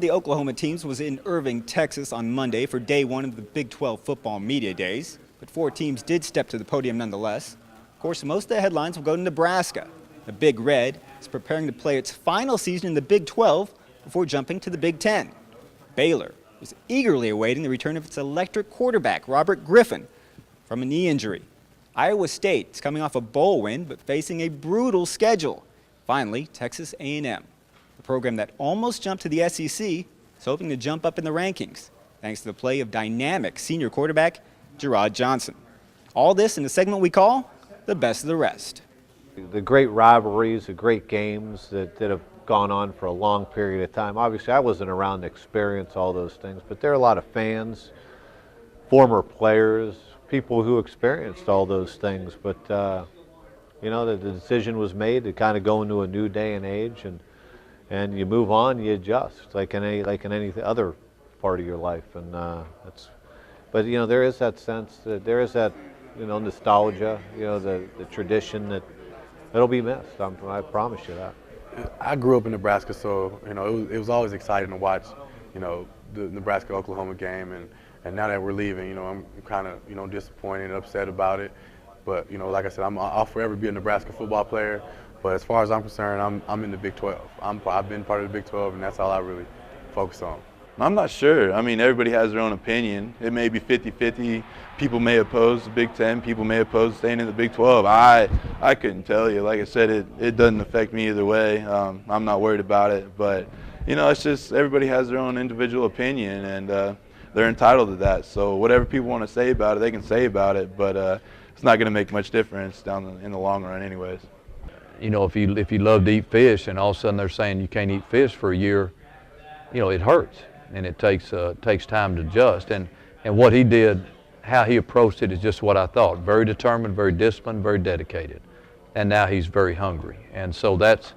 of the Oklahoma teams was in Irving, Texas on Monday for day one of the Big 12 football media days, but 4 teams did step to the podium nonetheless. Of course, most of the headlines will go to Nebraska. The Big Red is preparing to play its final season in the Big 12 before jumping to the Big 10. Baylor is eagerly awaiting the return of its electric quarterback, Robert Griffin, from a knee injury. Iowa State is coming off a bowl win but facing a brutal schedule. Finally, Texas A&M, the program that almost jumped to the SEC, is hoping to jump up in the rankings thanks to the play of dynamic senior quarterback Gerard Johnson. All this in a segment we call The Best of the Rest. The great rivalries, the great games that have gone on for a long period of time. Obviously, I wasn't around to experience all those things, but there are a lot of fans, former players, people who experienced all those things. But you know, the decision was made to kind of go into a new day and age, and you move on, you adjust, like in any other part of your life. And but you know, there is that sense, that there is that, you know, nostalgia, you know, the tradition that it'll be missed. I promise you that. I grew up in Nebraska, so you know it was always exciting to watch, you know, the Nebraska-Oklahoma game, and now that we're leaving, you know, I'm kind of, you know, disappointed and upset about it. But you know, like I said, I'll forever be a Nebraska football player. But as far as I'm concerned, I'm in the Big 12. I've been part of the Big 12, and that's all I really focus on. I'm not sure. I mean, everybody has their own opinion. It may be 50-50. People may oppose the Big 10. People may oppose staying in the Big 12. I couldn't tell you. Like I said, it doesn't affect me either way. I'm not worried about it. But, you know, it's just everybody has their own individual opinion, and they're entitled to that. So whatever people want to say about it, they can say about it. But it's not going to make much difference in the long run anyways. You know, if you love to eat fish and all of a sudden they're saying you can't eat fish for a year, you know, it hurts. And it takes time to adjust. And what he did, how he approached it, is just what I thought. Very determined, very disciplined, very dedicated. And now he's very hungry. And so that's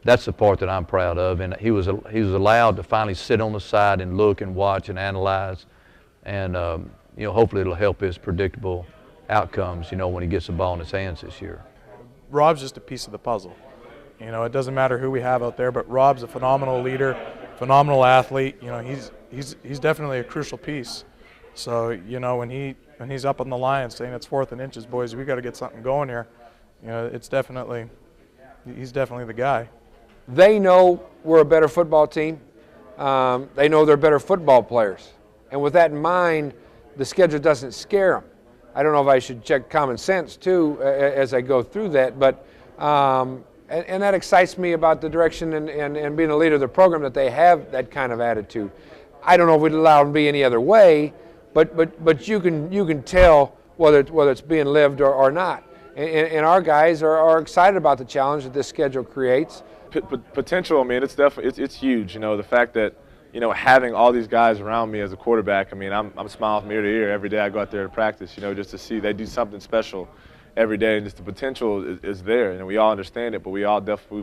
the part that I'm proud of. And he was allowed to finally sit on the side and look and watch and analyze. And you know, hopefully it'll help his predictable outcomes, you know, when he gets the ball in his hands this year. Rob's just a piece of the puzzle. You know, it doesn't matter who we have out there, but Rob's a phenomenal leader, phenomenal athlete. You know, he's definitely a crucial piece. So, you know, when he's up on the line saying it's 4th and inches, boys, we got to get something going here. You know, he's definitely the guy. They know we're a better football team. They know they're better football players. And with that in mind, the schedule doesn't scare them. I don't know if I should check common sense too as I go through that, but and that excites me about the direction and being a leader of the program, that they have that kind of attitude. I don't know if we'd allow them to be any other way, but you can tell whether it's being lived or not. And our guys are excited about the challenge that this schedule creates. Potential, I mean, it's definitely it's huge. You know, the fact that, you know, having all these guys around me as a quarterback, I mean, I'm smiling from ear to ear every day I go out there to practice, you know, just to see they do something special every day, and just the potential is there, and we all understand it, but we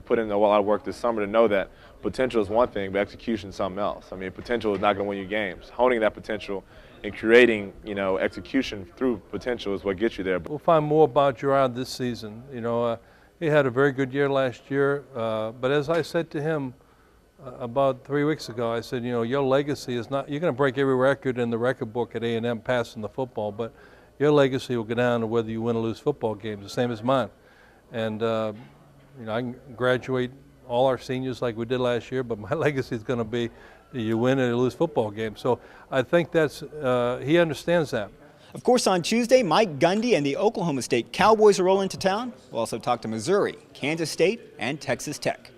put in a lot of work this summer to know that potential is one thing, but execution is something else. I mean, potential is not going to win you games. Honing that potential and creating, you know, execution through potential is what gets you there. We'll find more about Gerard this season. You know, he had a very good year last year, but as I said to him about 3 weeks ago, I said, you know, your legacy is not, you're going to break every record in the record book at A&M passing the football, but your legacy will go down to whether you win or lose football games, the same as mine. And you know, I can graduate all our seniors like we did last year, but my legacy is going to be you win or you lose football games. So I think that's he understands that. Of course, on Tuesday, Mike Gundy and the Oklahoma State Cowboys will roll into town. We'll also talk to Missouri, Kansas State, and Texas Tech.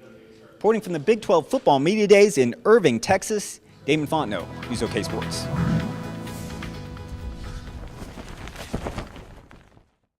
Reporting from the Big 12 football media days in Irving, Texas, Damon Fontenot, News OK Sports.